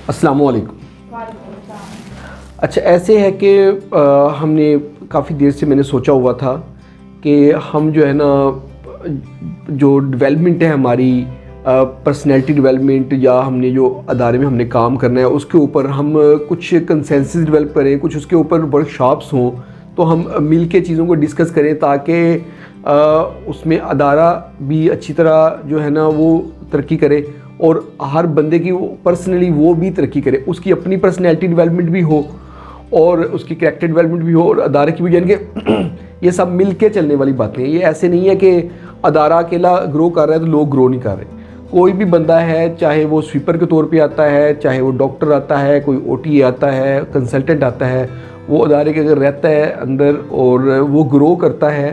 अस्सलाम वालेकुम। अच्छा, ऐसे है कि हमने काफ़ी देर से मैंने सोचा हुआ था कि हम जो है ना, जो डेवलपमेंट है हमारी पर्सनैलिटी डेवलपमेंट, या हमने जो अदारे में हमने काम करना है उसके ऊपर हम कुछ कंसेंसस डेवलप करें, कुछ उसके ऊपर वर्कशॉप्स हों, तो हम मिल के चीज़ों को डिस्कस करें ताकि उसमें अदारा भी अच्छी तरह जो है ना वो तरक्की करे और हर बंदे की पर्सनली वो भी तरक्की करे, उसकी अपनी पर्सनैलिटी डेवलपमेंट भी हो और उसकी कैरेक्टर डेवलपमेंट भी हो और अदारे की भी, यानी कि ये सब मिल के चलने वाली बातें हैं। ये ऐसे नहीं है कि अदारा अकेला ग्रो कर रहा है तो लोग ग्रो नहीं कर रहे। कोई भी बंदा है, चाहे वो स्वीपर के तौर पे आता है, चाहे वो डॉक्टर आता है, कोई ओटी आता है, कंसल्टेंट आता है, वो अदारे के अगर रहता है अंदर और वो ग्रो करता है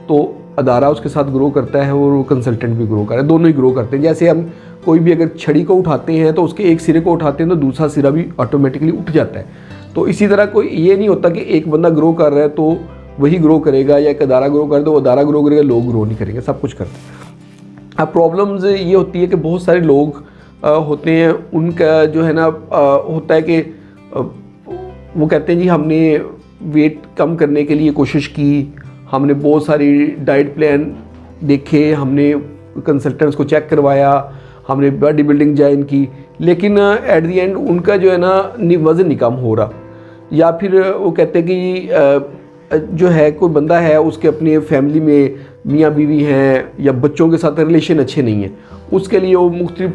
तो अदारा उसके साथ ग्रो करता है और वो कंसल्टेंट भी ग्रो कर रहा है, दोनों ही ग्रो करते हैं। जैसे हम कोई भी अगर छड़ी को उठाते हैं तो उसके एक सिरे को उठाते हैं तो दूसरा सिरा भी ऑटोमेटिकली उठ जाता है। तो इसी तरह कोई ये नहीं होता कि एक बंदा ग्रो कर रहा है तो वही ग्रो करेगा, या एक अदारा ग्रो कर तो वो अदारा ग्रो करेगा, लोग ग्रो नहीं करेंगे, सब कुछ करते हैं। अब प्रॉब्लम्स ये होती है कि बहुत सारे लोग होते हैं, उनका जो है ना होता है कि वो कहते हैं जी हमने वेट कम करने के लिए कोशिश की, हमने बहुत सारी डाइट प्लान देखे, हमने कंसल्टेंट्स को चेक करवाया, हमने बॉडी बिल्डिंग ज्वाइन की, लेकिन एट द एंड उनका जो है ना वज़न नहीं कम हो रहा। या फिर वो कहते हैं कि जो है कोई बंदा है उसके अपनी फैमिली में मियाँ बीवी हैं या बच्चों के साथ रिलेशन अच्छे नहीं हैं, उसके लिए वो मुख्तलिफ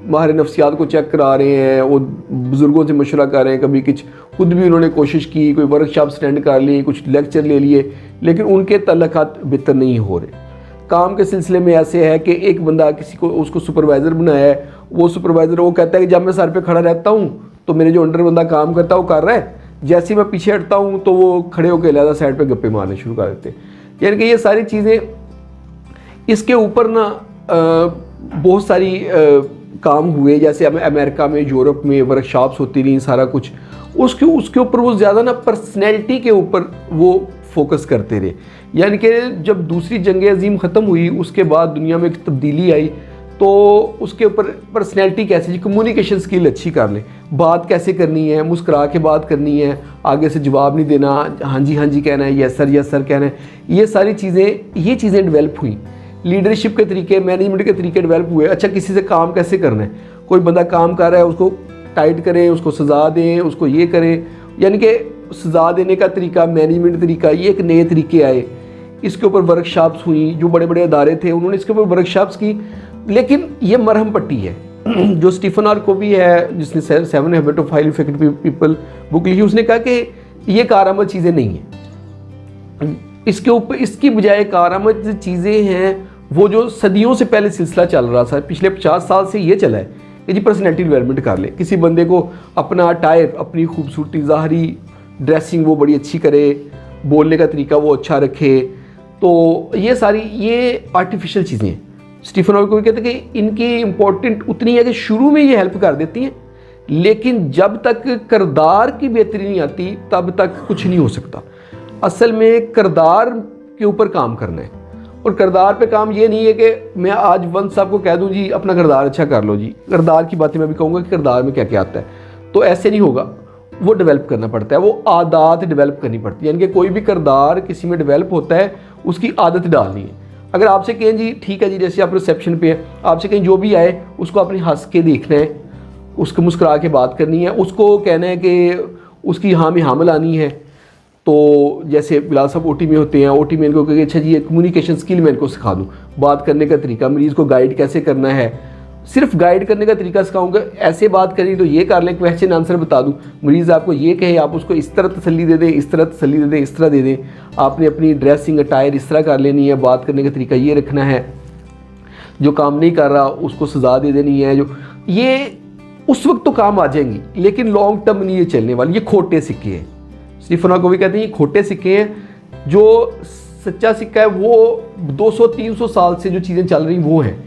माहिर नफ्सियात को चेक करा रहे हैं, वो बुज़ुर्गों से मशवरा कर रहे हैं, कभी कुछ खुद भी उन्होंने कोशिश की, कोई वर्कशॉप अटेंड कर ली, कुछ लेक्चर ले लिए, लेकिन उनके तल्लुकात बेहतर नहीं हो रहे। काम के सिलसिले में ऐसे है कि एक बंदा किसी को उसको सुपरवाइज़र बनाया है, वो सुपरवाइज़र वो कहता है कि जब मैं सर पे खड़ा रहता हूँ तो मेरे जो अंडर बंदा काम करता है वो कर रहा है, जैसे ही मैं पीछे हटता हूँ तो वो खड़े होकर अलग साइड पे गप्पे मारने शुरू कर देते हैं। यानी कि ये सारी चीज़ें, इसके ऊपर ना बहुत सारी काम हुए, जैसे अमेरिका में, यूरोप में वर्कशॉप्स होती रही, सारा कुछ उसके ऊपर वो ज़्यादा ना पर्सनैलिटी के ऊपर वो फोकस करते रहे। यानी कि जब दूसरी जंग अज़ीम ख़त्म हुई उसके बाद दुनिया में एक तब्दीली आई, तो उसके ऊपर पर्सनैलिटी कैसे, कम्युनिकेशन स्किल अच्छी कर लें, बात कैसे करनी है, मुस्कुरा के बात करनी है, आगे से जवाब नहीं देना, हाँ जी कहना है, यस सर कहना है, ये सारी चीज़ें डेवलप हुई। लीडरशिप के तरीके, मैनेजमेंट के तरीके डेवलप हुए। अच्छा, किसी से काम कैसे करना है, कोई बंदा काम कर रहा है उसको टाइट करें, उसको सज़ा दें, उसको ये करें, यानी कि सज़ा देने का तरीका, मैनेजमेंट तरीका, ये एक नए तरीके आए। इसके ऊपर वर्कशॉप्स हुई, जो बड़े बड़े अदारे थे उन्होंने इसके ऊपर वर्कशॉप्स की। लेकिन ये मरहम पट्टी है जो स्टीफन आर कोवी है, जिसने 7 habit of highly effective people book लिखी, उसने कहा कि ये कारआमद चीज़ें नहीं हैं, इसके ऊपर इसकी बजाय कारआमद चीज़ें हैं वो जो सदियों से पहले सिलसिला चल रहा था, पिछले 50 साल से ये चला है कि जी पर्सनैलिटी डेवलपमेंट कर ले, किसी बंदे को अपना अटायर, अपनी खूबसूरती, ज़ाहरी ड्रेसिंग वो बड़ी अच्छी करे, बोलने का तरीका वो अच्छा रखे। तो ये सारी ये आर्टिफिशियल चीज़ें हैं। स्टीफन हॉकिंग को कहते हैं कि इनकी इम्पोर्टेंट उतनी है कि शुरू में ये हेल्प कर देती हैं, लेकिन जब तक किरदार की बेहतरी नहीं आती तब तक कुछ नहीं हो सकता। असल में किरदार के ऊपर काम करना है, और किरदार पे काम ये नहीं है कि मैं आज वंश साहब को कह दूं जी अपना किरदार अच्छा कर लो जी, किरदार की बातें मैं भी कहूँगा कि किरदार में क्या क्या आता है, तो ऐसे नहीं होगा। वो डेवलप करना पड़ता है, वो आदत डेवलप करनी पड़ती है। यानी कि कोई भी किरदार किसी में डेवलप होता है, उसकी आदत डालनी है। अगर आपसे कहें जी ठीक है जी, जैसे आप रिसेप्शन पे है, आपसे कहीं जो भी आए उसको अपने हंस के देखना है, उसको मुस्कुरा के बात करनी है, उसको कहना है कि उसकी हाँ में हाँ मिलानी है। तो जैसे बिलाल साहब ओटी में होते हैं, ओटी में इनको कहेंगे अच्छा जी ये कम्युनिकेशन स्किल मैं इनको सिखा दूँ, बात करने का तरीका, मरीज़ को गाइड कैसे करना है, सिर्फ गाइड करने का तरीका सिखाऊंगा। ऐसे बात करें तो ये कर लें, क्वेश्चन आंसर बता दूं, मरीज़ आपको ये कहे आप उसको इस तरह तसल्ली दे दें, इस तरह तसल्ली दे दें, इस तरह दे दें, आपने अपनी ड्रेसिंग अटायर इस तरह कर लेनी है, बात करने का तरीका ये रखना है, जो काम नहीं कर रहा उसको सज़ा दे देनी है। जो ये उस वक्त तो काम आ जाएंगी, लेकिन लॉन्ग टर्म नहीं ये चलने वाली, ये खोटे सिक्के हैं। स्टीफन हॉकिंग कहते हैं ये खोटे सिक्के हैं, जो सच्चा सिक्का है वो 200-300 साल से जो चीज़ें चल रही वो हैं।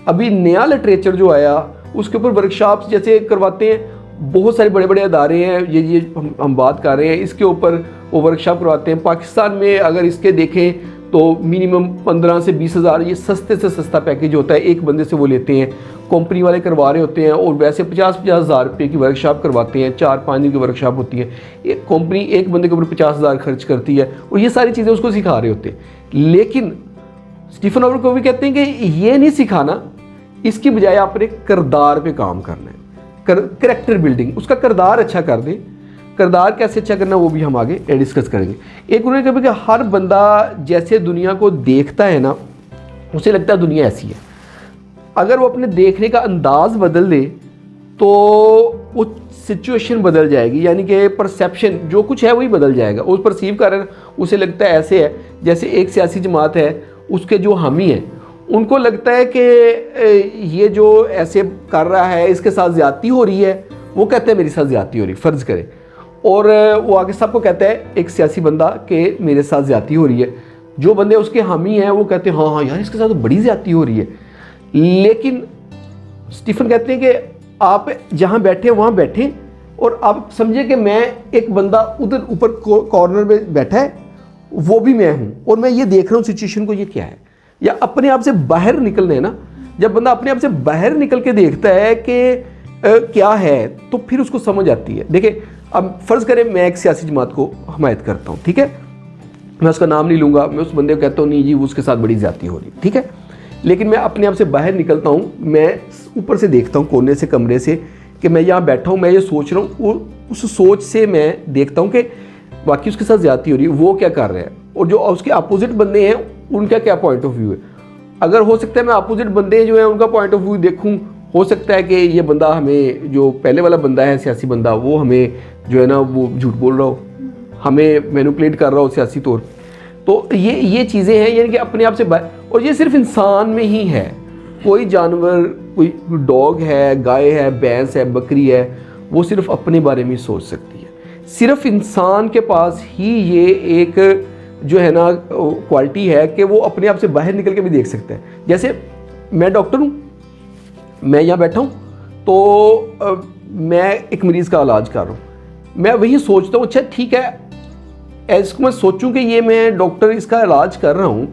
अभी नया लिटरेचर जो आया उसके ऊपर वर्कशॉप्स जैसे करवाते हैं, बहुत सारे बड़े बड़े अदारे हैं, ये हम बात कर रहे हैं, इसके ऊपर वो वर्कशॉप करवाते हैं। पाकिस्तान में अगर इसके देखें तो मिनिमम 15 से 20 हज़ार ये सस्ते से सस्ता पैकेज होता है, एक बंदे से वो लेते हैं कंपनी वाले करवा रहे होते हैं और वैसे 50-50 हज़ार रुपये की वर्कशॉप करवाते हैं, 4-5 दिन की वर्कशॉप होती है, एक कंपनी एक बंदे के ऊपर 50,000 खर्च करती है और ये सारी चीज़ें उसको सिखा रहे होते हैं। लेकिन स्टीफन कोवी कहते हैं कि ये नहीं सिखाना, इसकी बजाय आपने किरदार पे काम करना है, करैक्टर बिल्डिंग, उसका किरदार अच्छा कर दें। किरदार कैसे अच्छा करना वो भी हम आगे डिस्कस करेंगे। एक उन्होंने कहा कि हर बंदा जैसे दुनिया को देखता है ना, उसे लगता है दुनिया ऐसी है। अगर वो अपने देखने का अंदाज़ बदल दे तो वो सिचुएशन बदल जाएगी, यानी कि परसेप्शन जो कुछ है वही बदल जाएगा। वो परसीव कर रहे हैं, उसे लगता है ऐसे है। जैसे एक सियासी जमात है, उसके जो हामी हैं उनको लगता है कि ये जो ऐसे कर रहा है इसके साथ ज़्यादती हो रही है, वो कहते हैं मेरे साथ ज़्यादती हो रही, फ़र्ज़ करें, और वो आगे सबको कहता है एक सियासी बंदा कि मेरे साथ ज़्यादती हो रही है। जो बंदे उसके हामी हैं वो कहते हैं हाँ हाँ यार इसके साथ तो बड़ी ज़्यादती हो रही है। लेकिन स्टीफन कहते हैं कि आप जहाँ बैठे वहाँ बैठें और आप समझे कि मैं एक बंदा उधर ऊपर कॉर्नर में बैठा है, वो भी मैं हूँ और मैं ये देख रहा हूँ सिचुएशन को, ये क्या है। या अपने आप से बाहर निकलने ना, जब बंदा अपने आप से बाहर निकल के देखता है कि क्या है तो फिर उसको समझ आती है। देखिए अब फ़र्ज़ करें मैं एक सियासी जमात को हमायत करता हूँ, ठीक है, मैं उसका नाम नहीं लूँगा, मैं उस बंदे को कहता हूँ नहीं जी उसके साथ बड़ी ज़्यादती हो रही, ठीक है। लेकिन मैं अपने आप से बाहर निकलता हूँ, मैं ऊपर से देखता हूँ कोने से कमरे से कि मैं यहाँ बैठा हूँ, मैं ये सोच रहा हूँ, उस सोच से मैं देखता हूँ कि बाकी उसके साथ ज़्यादती हो रही है, वो क्या कर रहे हैं और जो उसके अपोजिट बंदे हैं उनका क्या पॉइंट ऑफ व्यू है। अगर हो सकता है मैं अपोजिट बंदे जो हैं उनका पॉइंट ऑफ व्यू देखूँ, हो सकता है कि ये बंदा हमें, जो पहले वाला बंदा है सियासी बंदा, वो हमें जो है ना वो झूठ बोल रहा हो, हमें मैनिपुलेट कर रहा हो सियासी तौर। तो ये चीज़ें हैं, यानी कि अपने आप से और ये सिर्फ इंसान में ही है। कोई जानवर, कोई डॉग है, गाय है, भैंस है, बकरी है, वो सिर्फ अपने बारे में सोच सकती है। सिर्फ इंसान के पास ही ये एक जो है ना क्वालिटी है कि वो अपने आप से बाहर निकल के भी देख सकता है। जैसे मैं डॉक्टर हूँ, मैं यहाँ बैठा हूँ तो मैं एक मरीज़ का इलाज कर रहा हूँ, मैं वही सोचता हूँ अच्छा ठीक है, ऐसे मैं सोचूं कि ये मैं डॉक्टर इसका इलाज कर रहा हूँ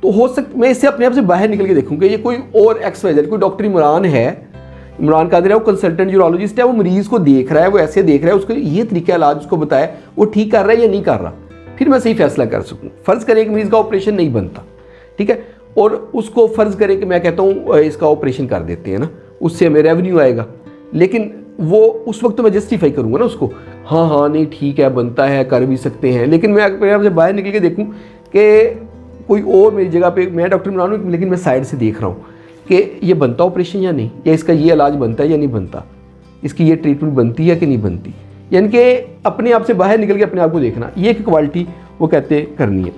तो हो सकता मैं इससे अपने आप से बाहर निकल के देखूँ कि ये कोई और XYZ, कोई डॉक्टर इमरान है, इमरान कादिर है, वो कंसल्टेंट यूरोलॉजिस्ट है, वो मरीज़ को देख रहा है, वो ऐसे देख रहा है, उसको ये तरीका इलाज उसको बताया, वो ठीक कर रहा है या नहीं कर रहा, फिर मैं सही फैसला कर सकूँ। फ़र्ज़ करें कि मरीज़ का ऑपरेशन नहीं बनता, ठीक है, और उसको फ़र्ज़ करें कि मैं कहता हूँ इसका ऑपरेशन कर देते हैं ना, उससे हमें रेवेन्यू आएगा, लेकिन वो उस वक्त तो मैं जस्टिफाई करूँगा ना उसको, हाँ हाँ नहीं ठीक है, बनता है, कर भी सकते हैं। लेकिन मैं अपने आप से बाहर निकल के देखूँ कि कोई और मेरी जगह पे, मैं डॉक्टर इमरान हूँ लेकिन मैं साइड से देख रहा हूँ कि ये बनता ऑपरेशन या नहीं, या इसका ये इलाज बनता है या नहीं बनता, इसकी ये ट्रीटमेंट बनती है कि नहीं बनती, यानी कि अपने आप से बाहर निकल के अपने आप को देखना, ये एक क्वालिटी वो कहते करनी है।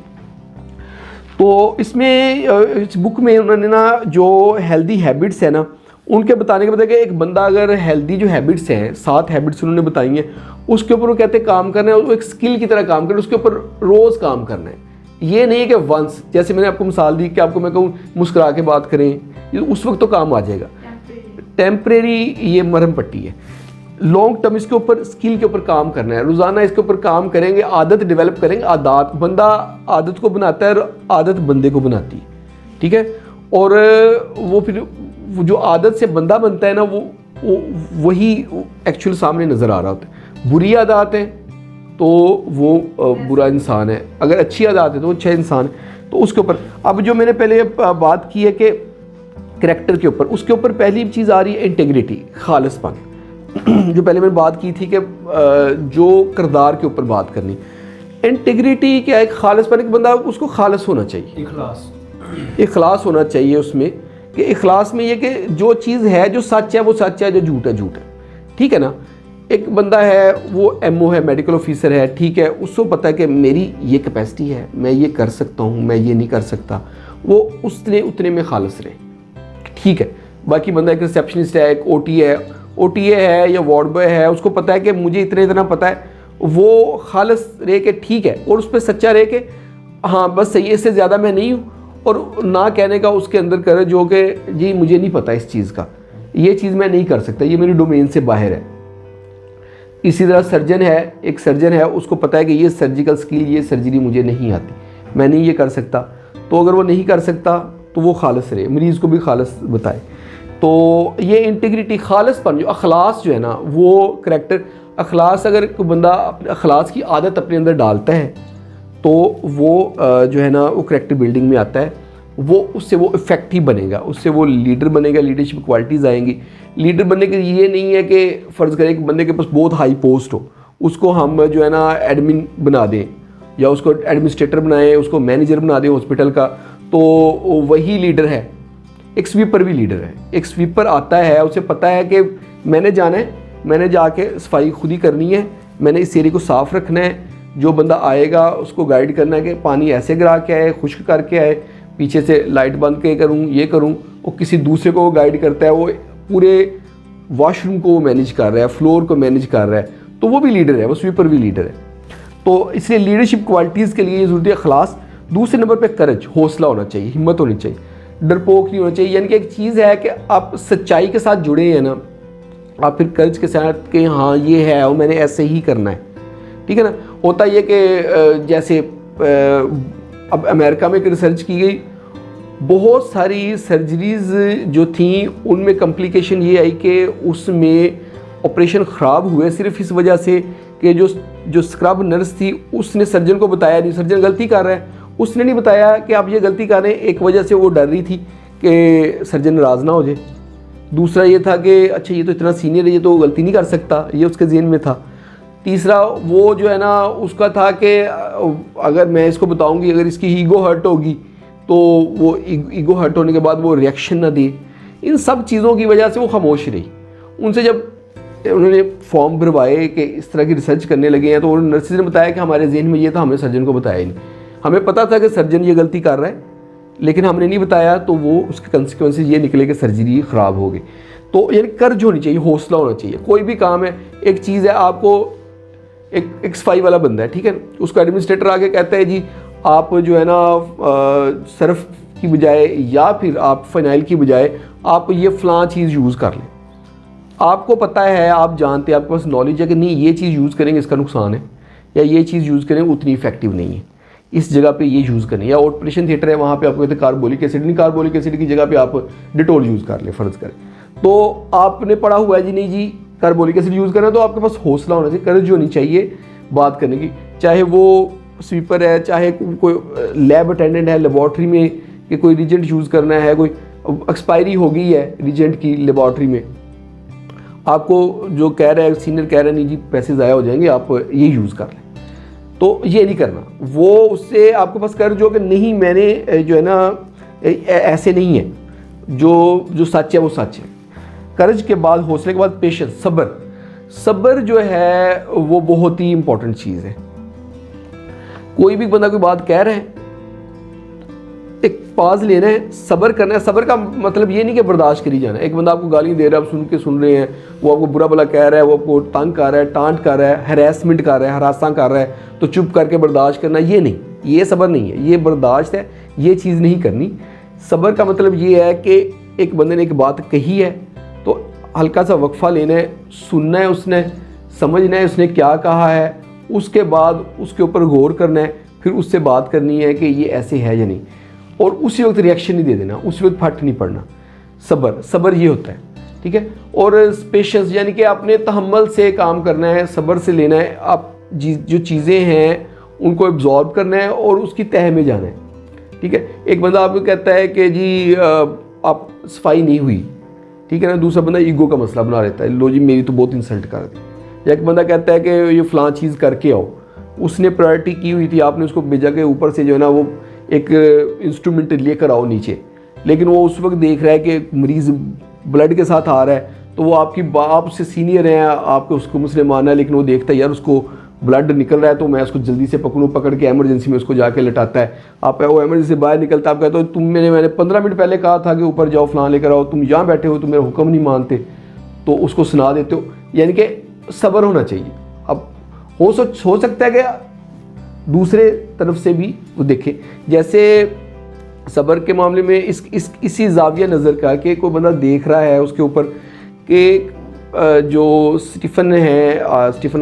तो इसमें इस बुक में उन्होंने ना जो हेल्दी हैबिट्स है ना, उनके बताने के बाद कि एक बंदा अगर हेल्दी जो हैबिट्स हैं, 7 हैबिट्स उन्होंने बताई हैं, उसके ऊपर वो कहते हैं काम करना है, वो एक स्किल की तरह काम करना है, उसके ऊपर रोज़ काम करना है। ये नहीं है कि वंस, जैसे मैंने आपको मिसाल दी कि आपको मैं कहूँ मुस्कुरा के बात करें, उस वक्त तो काम आ जाएगा, टेम्परेरी ये मरहम पट्टी है। लॉन्ग टर्म इसके ऊपर स्किल के ऊपर काम करना है, रोज़ाना इसके ऊपर काम करेंगे, आदत डेवलप करेंगे। आदत, बंदा आदत को बनाता है और आदत बंदे को बनाती है, ठीक है। और वो फिर जो आदत से बंदा बनता है ना, वो वही एक्चुअल सामने नज़र आ रहा होता है। बुरी आदत है तो वो बुरा इंसान है, अगर अच्छी आदत है तो वो अच्छा इंसान है। तो उसके ऊपर अब जो मैंने पहले बात की है कि करैक्टर के ऊपर, उसके ऊपर पहली चीज़ आ रही है इंटेग्रिटी, खालिसपन। जो पहले मैंने बात की थी कि जो किरदार के ऊपर बात करनी, इंटेग्रिटी क्या है, खालिसपन। एक बंदा उसको खालिस होना चाहिए, इखलास होना चाहिए उसमें, कि इखलास में ये कि जो चीज़ है, जो सच है वो सच है, जो झूठ है झूठ है, ठीक है ना। एक बंदा है वो MO है, मेडिकल ऑफिसर है, ठीक है, उसको पता है कि मेरी ये कैपेसिटी है, मैं ये कर सकता हूँ, मैं ये नहीं कर सकता, वो उतने में खालिस रहे, ठीक है। बाकी बंदा एक रिसेप्शनिस्ट है, एक OTA है या वार्ड बॉय है, उसको पता है कि मुझे इतना पता है, वो खालिस रहे के ठीक है, और उस पर सच्चा रहे कि हाँ बस सही है, इससे ज़्यादा मैं नहीं हूँ, और ना कहने का उसके अंदर करे जो कि जी मुझे नहीं पता इस चीज़ का, ये चीज़ मैं नहीं कर सकता, ये मेरी डोमेन से बाहर है। इसी तरह सर्जन है, एक सर्जन है, उसको पता है कि ये सर्जिकल स्किल, ये सर्जरी मुझे नहीं आती, मैं नहीं ये कर सकता, तो अगर वो नहीं कर सकता तो वो खालिस रहे, मरीज़ को भी खालिस बताए। तो ये इंटीग्रिटी, खालिसपन, जो अखलास जो है ना, वो करैक्टर, अखलास, अगर कोई बंदा अपने अखलास की आदत अपने अंदर डालता है तो वो जो है ना वो करैक्टर बिल्डिंग में आता है, वो उससे वो इफेक्टिव बनेगा, उससे वो लीडर बनेगा, लीडरशिप क्वालिटीज़ आएंगी। लीडर बनने के लिए ये नहीं है कि फ़र्ज़ करें कि बंदे के पास बहुत हाई पोस्ट हो, उसको हम जो है ना एडमिन बना दें या उसको एडमिनिस्ट्रेटर बनाएं, उसको मैनेजर बना दें हॉस्पिटल का, तो वही लीडर है। एक स्वीपर भी लीडर है। एक स्वीपर आता है, उसे पता है कि मैंने जाना है, मैंने जाके सफाई खुद ही करनी है, मैंने इस एरिया को साफ़ रखना है, जो बंदा आएगा उसको गाइड करना है कि पानी ऐसे गिरा के आए, खुश्क करके आए, पीछे से लाइट बंद के करूँ, ये करूँ। वो किसी दूसरे को गाइड करता है, वो पूरे वॉशरूम को मैनेज कर रहा है, फ्लोर को मैनेज कर रहा है, तो वो भी लीडर है, वो स्वीपर भी लीडर है। तो इसलिए लीडरशिप क्वालिटीज़ के लिए ये ज़रूरी है अखलास। दूसरे नंबर पे करेज, हौसला होना चाहिए, हिम्मत होनी चाहिए, डरपोक नहीं होना चाहिए। यानी कि एक चीज़ है कि आप सच्चाई के साथ जुड़े हैं ना, आप फिर करेज के साथ कि हाँ ये है और मैंने ऐसे ही करना है, ठीक है ना। होता ये कि जैसे अब अमेरिका में एक रिसर्च की गई, बहुत सारी सर्जरीज़ जो थी उनमें कॉम्प्लिकेशन ये आई कि उसमें ऑपरेशन ख़राब हुए सिर्फ इस वजह से कि जो स्क्रब नर्स थी उसने सर्जन को बताया नहीं। सर्जन गलती कर रहा है, उसने नहीं बताया कि आप ये गलती कर रहे हैं। एक वजह से वो डर रही थी कि सर्जन नाराज़ ना हो जाए। दूसरा ये था कि अच्छा ये तो इतना सीनियर है, ये तो गलती नहीं कर सकता, ये उसके ज़हन में था। तीसरा वो जो है ना उसका था कि अगर मैं इसको बताऊंगी, अगर इसकी ईगो हर्ट होगी तो वो ईगो हर्ट होने के बाद वो रिएक्शन ना दे। इन सब चीज़ों की वजह से वो खामोश रही। उनसे जब उन्होंने फॉर्म भरवाए कि इस तरह की रिसर्च करने लगे हैं, तो नर्सिस ने बताया कि हमारे जहन में ये था, हमने सर्जन को बताया ही नहीं। हमें पता था कि सर्जन ये गलती कर रहा है, लेकिन हमने नहीं बताया, तो वो उसके कंसिक्वेंसेस ये निकले कि सर्जरी ख़राब हो गई। तो यानी कर्ज होनी चाहिए, हौसला होना चाहिए। कोई भी काम है, एक चीज़ है, आपको एक सफाई वाला बंदा है, ठीक है, उसको एडमिनिस्ट्रेटर आके कहता है जी आप जो है ना सर्फ की बजाय या फिर आप फ़िनाइल की बजाय आप ये फ़लाँ चीज़ यूज़ कर लें। आपको पता है, आप जानते हैं, आपके पास नॉलेज है कि नहीं ये चीज़ यूज़ करेंगे इसका नुकसान है, या ये चीज़ यूज़ करेंगे उतनी इफेक्टिव नहीं है, इस जगह पे ये यूज़ करें। या ऑपरेशन थिएटर है, वहाँ पे आपको कहते हैं कार्बोलिक एसिड, नहीं कार्बोलिक एसिड की जगह पे आप डिटोल यूज़ कर लें, फ़र्ज़ करें। तो आपने पढ़ा हुआ है जी, नहीं जी कार्बोलिक एसिड यूज़ करना, तो आपके पास हौसला होना चाहिए, करेज होनी चाहिए बात करने की। चाहे वो स्वीपर है, चाहे कोई लैब अटेंडेंट है लेबॉर्ट्री में, कि कोई रिजेंट यूज़ करना है, कोई एक्सपायरी हो गई है रिजेंट की लेबॉर्ट्री में, आपको जो कह रहा है सीनियर कह रहा है नहीं जी पैसे ज़ाया हो जाएंगे, आप ये यूज़ कर लें, तो ये नहीं करना। वो उससे आपके पास कर्ज हो कि नहीं मैंने जो है ना ऐसे नहीं है, जो सच है वो सच है। कर्ज के बाद, हौसले के बाद पेशेंस, सब्र। सब्र जो है वो बहुत ही इंपॉर्टेंट चीज़ है। कोई भी बंदा कोई बात कह रहा है, एक पाज लेना है, सब्र करना है। सब्र का मतलब ये नहीं कि बर्दाश्त करी जाना है। एक बंदा आपको गाली दे रहा है, आप सुन रहे हैं, वो आपको बुरा भला कह रहा है, वो आपको तंग कर रहा है, टांट कर रहा है, हैरेसमेंट कर रहा है, हरासा कर रहा है, तो चुप करके बर्दाश्त करना, ये नहीं, ये सब्र नहीं है, ये बर्दाश्त है। ये चीज़ नहीं करनी। सब्र का मतलब ये है कि एक बंदे ने एक बात कही है तो हल्का सा वक्फा लेना है, सुनना है, उसने समझना है उसने क्या कहा है, उसके बाद उसके ऊपर गौर करना है, फिर उससे बात करनी है कि ये ऐसे है या नहीं, और उसी वक्त रिएक्शन नहीं दे देना, उसी वक्त फट नहीं पड़ना। सब्र ये होता है, ठीक है। और पेशेंस यानी कि अपने तहम्मुल से काम करना है, सब्र से लेना है, आप जो चीज़ें हैं उनको एब्जॉर्ब करना है और उसकी तह में जाना है, ठीक है। एक बंदा आपको कहता है कि जी आप सफाई नहीं हुई, ठीक है ना, दूसरा बंदा ईगो का मसला बना लेता है, लो जी मेरी तो बहुत इंसल्ट कर दी। या एक बंदा कहता है कि ये फ़लाँ चीज़ करके आओ, उसने प्रायोरिटी की हुई थी, आपने उसको भेजा के ऊपर से जो है ना वो एक इंस्ट्रूमेंट लेकर आओ नीचे, लेकिन वो उस वक्त देख रहा है कि मरीज़ ब्लड के साथ आ रहा है, तो वो आपकी बाप से सीनियर है, आपको उसको मुस्लिम माना है, लेकिन वो देखता है यार उसको ब्लड निकल रहा है तो मैं उसको जल्दी से पकड़ के एमरजेंसी में उसको जाके लटाता है। आप वो एमरजेंसी से बाहर निकलता, आप कहते हो तुम मैंने 15 मिनट पहले कहा था कि ऊपर जाओ फ़लाँ लेकर आओ, तुम यहाँ बैठे हो, तुम मेरा हुक्म नहीं मानते, तो उसको सुना देते हो। यानी कि सब्र होना चाहिए। अब हो सकता है कि दूसरे तरफ से भी वो देखे, जैसे सब्र के मामले में इसी जाविया नज़र का कि कोई बंदा देख रहा है उसके ऊपर कि जो स्टीफन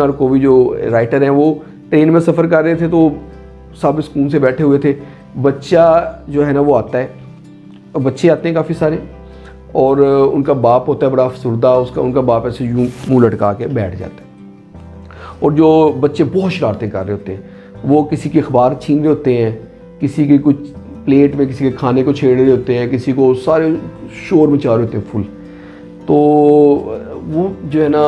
आरकोवी जो राइटर हैं, वो ट्रेन में सफ़र कर रहे थे, तो सब सुकून से बैठे हुए थे। बच्चा जो है ना वो आता है, बच्चे आते हैं काफ़ी सारे, और उनका बाप होता है बड़ा अफसरदा, उनका बाप ऐसे यूँ मुँह लटका के बैठ जाता है। और जो बच्चे बहुत शरारतें कर रहे होते हैं, वो किसी की अखबार छीन रहे होते हैं, किसी की कुछ प्लेट में किसी के खाने को छेड़ रहे होते हैं, किसी को सारे शोर मचा रहे होते हैं फुल। तो वो जो है ना,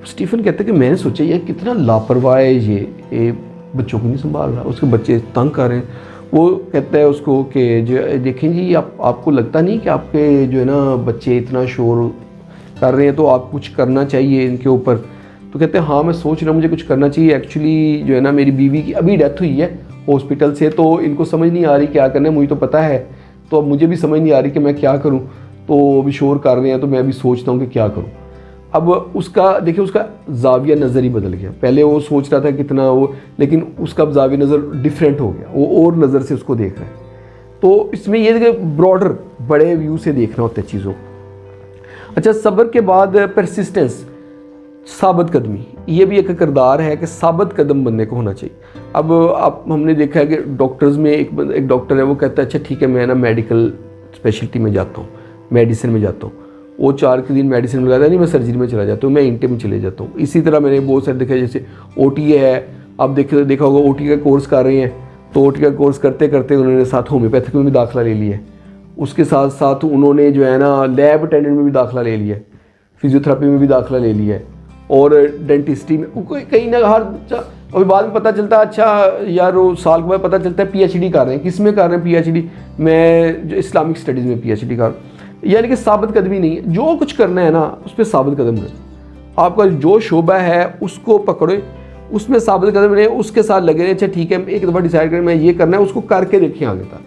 स्टीफन कहते हैं कि मैंने सोचा यार कितना लापरवाह है ये बच्चों को नहीं संभाल रहा, उसके बच्चे तंग कर रहे हैं। वो कहता है उसको कि जो देखें जी, आपको लगता नहीं कि आपके जो है ना बच्चे इतना शोर कर रहे हैं, तो आप कुछ करना चाहिए इनके ऊपर। तो कहते हैं हाँ मैं सोच रहा हूँ मुझे कुछ करना चाहिए। एक्चुअली जो है ना मेरी बीवी की अभी डेथ हुई है हॉस्पिटल से, तो इनको समझ नहीं आ रही क्या करना है। मुझे तो पता है, तो अब मुझे भी समझ नहीं आ रही कि मैं क्या करूँ। तो अभी शोर कर रहे हैं तो मैं अभी सोचता हूँ कि क्या करूँ। अब उसका देखिए, उसका जाविया नज़र ही बदल गया। पहले वो सोच रहा था कितना वो, लेकिन उसका अब जाविया नज़र डिफरेंट हो गया, वो और नज़र से उसको देख रहा है। तो इसमें ये देखिए ब्रॉडर बड़े व्यू से देखना होता है चीज़ों को। अच्छा, सब्र के बाद परसिस्टेंस, साबित कदमी, ये भी एक किरदार है कि साबित कदम बनने को होना चाहिए। अब हमने देखा है कि डॉक्टर्स में एक डॉक्टर है, वो कहता है अच्छा ठीक है मैं ना मेडिकल स्पेशलिटी में जाता हूँ, मेडिसिन में जाता हूँ। वो 4 के दिन मेडिसिन में लगाता है, नहीं मैं सर्जरी में चला जाता हूँ, मैं इंटे में चले जाता हूँ। इसी तरह मैंने बहुत सारे देखा, जैसे OT है, आप देखा होगा OT का कोर्स कर रहे हैं, तो OT का कोर्स करते करते उन्होंने साथ होम्योपैथिक में भी दाखिला ले लिया है। उसके साथ साथ उन्होंने जो है ना लैब अटेंडेंट में भी दाखिला ले लिया है, फिजियोथेरेपी में भी दाखिला ले लिया है, और डेंटिस्ट्री में कहीं ना हर। अभी बाद में पता चलता है अच्छा यार, वो साल के बाद पता चलता है PhD कर रहे हैं। किस में कर रहे हैं PhD? मैं जो इस्लामिक स्टडीज़ में PhD कर रहा हूँ। यानी कि साबित कदमी नहीं है, जो कुछ करना है ना उस पर साबित कदम रहे। आपका जो शोबा है उसको पकड़े, उसमें साबित कदम रहे, उसके साथ लगे रहे। अच्छा ठीक है, एक दफ़ा डिसाइड करें मैं ये करना है, उसको करके देखिए आगे तक।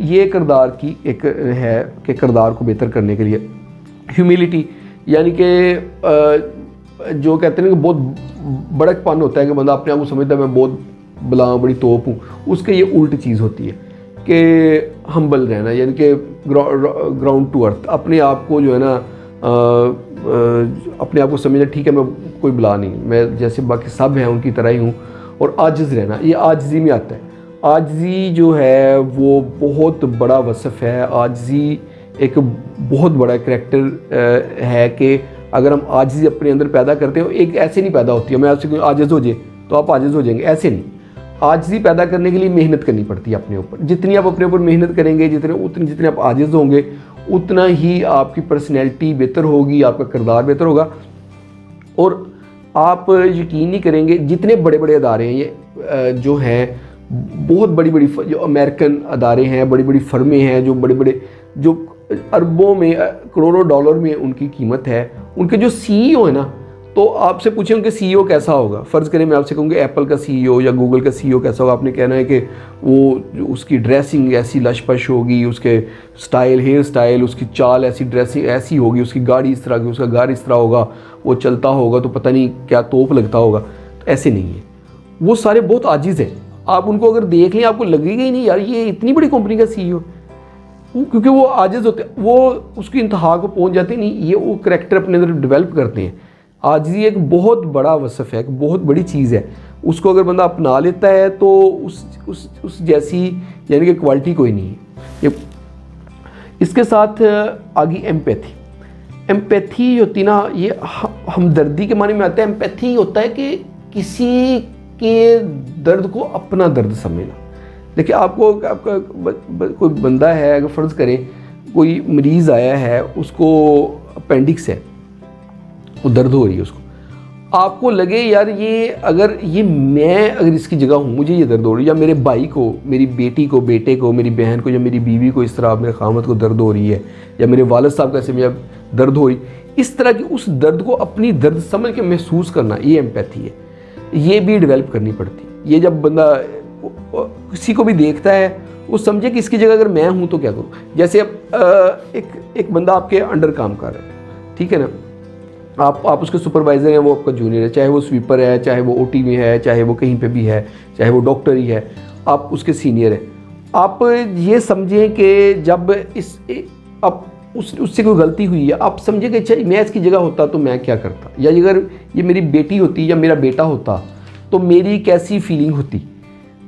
ये किरदार की एक है कि किरदार को बेहतर करने के लिए ह्यूमिलिटी, यानी कि जो कहते हैं कि बहुत बड़कपन होता है कि बंदा अपने आप को समझता है मैं बहुत बला बड़ी तोप हूँ, उसके ये उल्टी चीज़ होती है कि हम्बल रहना, यानी कि ग्राउंड टू अर्थ, अपने आप को जो है ना अपने आप को समझना ठीक है मैं कोई बला नहीं, मैं जैसे बाकी सब हैं उनकी तरह ही हूँ। और आजिज़ रहना, ये आजिज़ी में आता है। आजिज़ी जो है वो बहुत बड़ा वसफ़ है। आजिज़ी एक बहुत बड़ा करैक्टर है कि अगर हम आजिज़ी अपने अंदर पैदा करते हो, एक ऐसे नहीं पैदा होती है मैं आपसे आजिज़ हो जाए तो आप आजिज़ हो जाएंगे, ऐसे नहीं। आजिज़ी पैदा करने के लिए मेहनत करनी पड़ती है अपने ऊपर। जितनी आप अपने ऊपर मेहनत करेंगे, जितने आप आजिज़ होंगे, उतना ही आपकी पर्सनैलिटी बेहतर होगी, आपका किरदार बेहतर होगा। और आप यकीन नहीं करेंगे, जितने बड़े बड़े अदारे हैं ये जो हैं, बहुत बड़ी बड़ी जो अमेरिकन अदारे हैं, बड़ी बड़ी फर्में हैं, जो बड़े बड़े जो अरबों में करोड़ों डॉलर में उनकी कीमत है, उनके जो CEO है ना, तो आपसे पूछें उनके CEO कैसा होगा। फ़र्ज़ करें मैं आपसे कहूँगी एप्पल का CEO या गूगल का CEO कैसा होगा, आपने कहना है कि वो उसकी ड्रेसिंग ऐसी लशपश होगी, उसके स्टाइल, हेयर स्टाइल, उसकी चाल ऐसी, ड्रेसिंग ऐसी होगी, उसकी गाड़ी इस तरह की, उसका घर इस तरह होगा, वो चलता होगा तो पता नहीं क्या तोप लगता होगा। तो ऐसे नहीं है, वो सारे बहुत आजिज़ हैं। आप उनको अगर देख लें आपको लगेगा ही नहीं यार ये इतनी बड़ी कंपनी का CEO, क्योंकि वो आजिज़ होते, वो उसकी इंतहा को पहुंच जाते नहीं, ये वो करैक्टर अपने अंदर डेवलप करते हैं। आजिज़ी एक बहुत बड़ा वसफ़ है, एक बहुत बड़ी चीज़ है। उसको अगर बंदा अपना लेता है तो उस जैसी यानी कि क्वालिटी कोई नहीं है। इसके साथ आगे एम्पैथी होती ना, ये हमदर्दी के माने में आता है। एम्पैथी होता है कि किसी के दर्द को अपना दर्द समझना। देखिए आपका कोई बंदा है, अगर फ़र्ज़ करें कोई मरीज़ आया है, उसको अपेंडिक्स है, वो दर्द हो रही है उसको, आपको लगे यार मैं अगर इसकी जगह हूँ, मुझे ये दर्द हो रही है, या मेरे भाई को, मेरी बेटी को, बेटे को, मेरी बहन को, या मेरी बीवी को इस तरह, मेरे खामद को दर्द हो रही है, या मेरे वालिद साहब का ऐसे में दर्द हो रही, इस तरह की उस दर्द को अपनी दर्द समझ के महसूस करना, ये एम्पैथी है। ये भी डेवलप करनी पड़ती है। ये जब बंदा किसी को भी देखता है वो समझे कि इसकी जगह अगर मैं हूँ तो क्या करूँ। जैसे अब एक बंदा आपके अंडर काम कर रहा है, ठीक है ना, आप उसके सुपरवाइज़र हैं, वो आपका जूनियर है, चाहे वो स्वीपर है, चाहे वो OT में है, चाहे वो कहीं पे भी है, चाहे वो डॉक्टर ही है, आप उसके सीनियर हैं। आप ये समझें कि जब उससे कोई गलती हुई है, आप समझें कि अच्छा मैं इसकी जगह होता तो मैं क्या करता, या अगर ये मेरी बेटी होती या मेरा बेटा होता तो मेरी कैसी फीलिंग होती।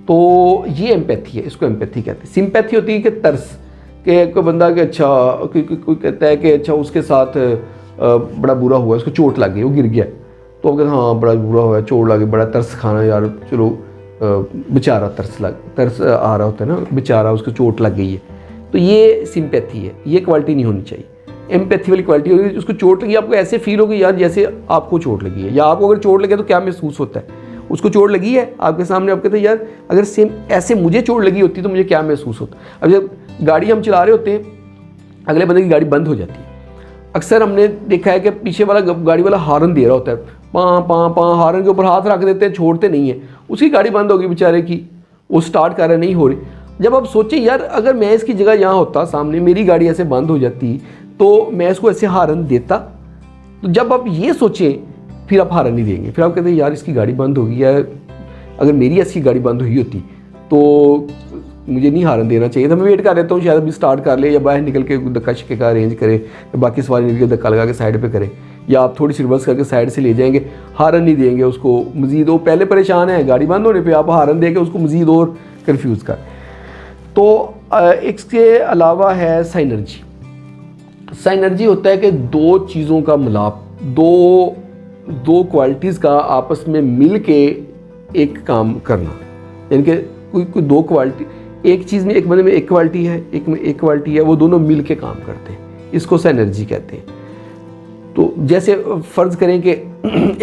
तो ये एम्पैथी है, इसको एम्पैथी कहते हैं। सिंपैथी होती है कि तरस, कि कोई बंदा कि अच्छा कोई कहता है कि अच्छा उसके साथ बड़ा बुरा हुआ, उसको चोट लग गई, वो गिर गया, तो वो कहते हाँ बड़ा बुरा हुआ, चोट लग गई, बड़ा तरस खाना यार, चलो बेचारा तरस आ रहा होता है ना, बेचारा उसको चोट लग गई है। तो ये सिंपैथी है, ये क्वालिटी नहीं होनी चाहिए। एम्पैथी वाली क्वालिटी होगी, उसको चोट लगी, आपको ऐसे फील होगी यार जैसे आपको चोट लगी है, या आपको अगर चोट लगे तो क्या महसूस होता है, उसको चोट लगी है आपके सामने, आप कहते हैं यार अगर सेम ऐसे मुझे चोट लगी होती तो मुझे क्या महसूस होता। अब जब गाड़ी हम चला रहे होते हैं, अगले बंदे की गाड़ी बंद हो जाती है, अक्सर हमने देखा है कि पीछे वाला गाड़ी वाला हॉर्न दे रहा होता है, पाँ पाँ पाँ, हॉर्न के ऊपर हाथ रख देते हैं, छोड़ते नहीं है, उसकी गाड़ी बंद होगी बेचारे की, वो स्टार्ट कर रहा नहीं हो रही। जब आप सोचें यार अगर मैं इसकी जगह यहाँ होता, सामने मेरी गाड़ी ऐसे बंद हो जाती तो मैं इसको ऐसे हॉर्न देता। तो जब आप ये सोचें फिर आप हॉर्न नहीं देंगे, फिर आप कहते हैं यार इसकी गाड़ी बंद होगी, या अगर मेरी ऐसी गाड़ी बंद हुई होती तो मुझे नहीं हॉर्न देना चाहिए था, मैं वेट कर लेता हूँ शायद अभी स्टार्ट कर ले, या बाहर निकल के धक्का शिक्के का अरेंज करे, या बाकी सवारी निकल के धक्का लगा के साइड पे करें, या आप थोड़ी सी रिवर्स करके साइड से ले जाएंगे, हॉर्न नहीं देंगे उसको मज़ीद, वो पहले परेशान है गाड़ी बंद होने पे, आप हॉर्न दे के उसको मज़ीद और कन्फ्यूज़ कर। तो इसके अलावा है साइनर्जी। साइनर्जी होता है कि दो चीज़ों का मिलाप, दो क्वालिटीज़ का आपस में मिल के एक काम करना, यानी कि कोई दो क्वालिटी, एक चीज़ में एक बंदे में एक क्वालिटी है, एक में एक क्वालिटी है, वो दोनों मिल के काम करते हैं, इसको साइनर्जी कहते हैं। तो जैसे फ़र्ज़ करें कि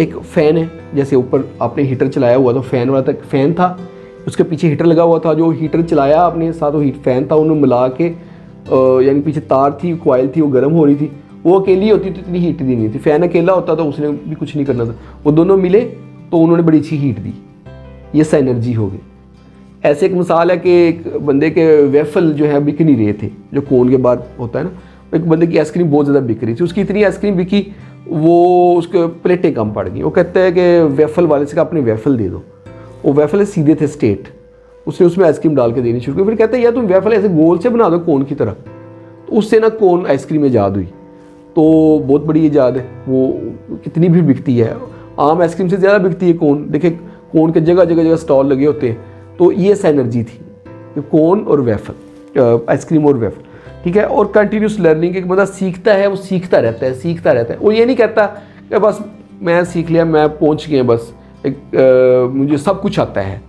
एक फ़ैन है, जैसे ऊपर आपने हीटर चलाया हुआ, तो फ़ैन वाला तक फ़ैन था, उसके पीछे हीटर लगा हुआ था, जो हीटर चलाया आपने साथ वो फ़ैन था, उन्हें मिला के यानी पीछे तार थी, कॉइल थी, वो गर्म हो रही थी, वो अकेली होती तो इतनी हीट दी नहीं थी, फ़ैन अकेला होता तो उसने भी कुछ नहीं करना था, वो दोनों मिले तो उन्होंने बड़ी अच्छी हीट दी, ये साइनर्जी हो गई। ऐसे एक मिसाल है कि एक बंदे के वेफल जो है बिक नहीं रहे थे, जो कोन के बाद होता है ना, एक बंदे की आइसक्रीम बहुत ज़्यादा बिक रही थी, उसकी इतनी आइसक्रीम बिकी वो उसके प्लेटें कम पड़ गई, वो कहता है कि वेफल वाले से अपने वेफल दे दो, वो वेफल सीधे थे स्ट्रेट, उसने उसमें आइसक्रीम डाल के देनी शुरू की, फिर कहता है यार तुम वेफल ऐसे गोल से बना दो कोन की तरह, तो उससे ना कोन आइसक्रीम में ईजाद हुई, तो बहुत बड़ी ईजाद है, वो कितनी भी बिकती है, आम आइसक्रीम से ज़्यादा बिकती है कोन, देखे कोन के जगह जगह स्टॉल लगे होते हैं। तो ये साइनर्जी थी, कोन और वेफल, आइसक्रीम और वेफल, ठीक है। और कंटिन्यूस लर्निंग, एक बंदा सीखता है, वो सीखता रहता है, वो ये नहीं कहता कि बस मैं सीख लिया, मैं पहुंच गया, बस मुझे सब कुछ आता है।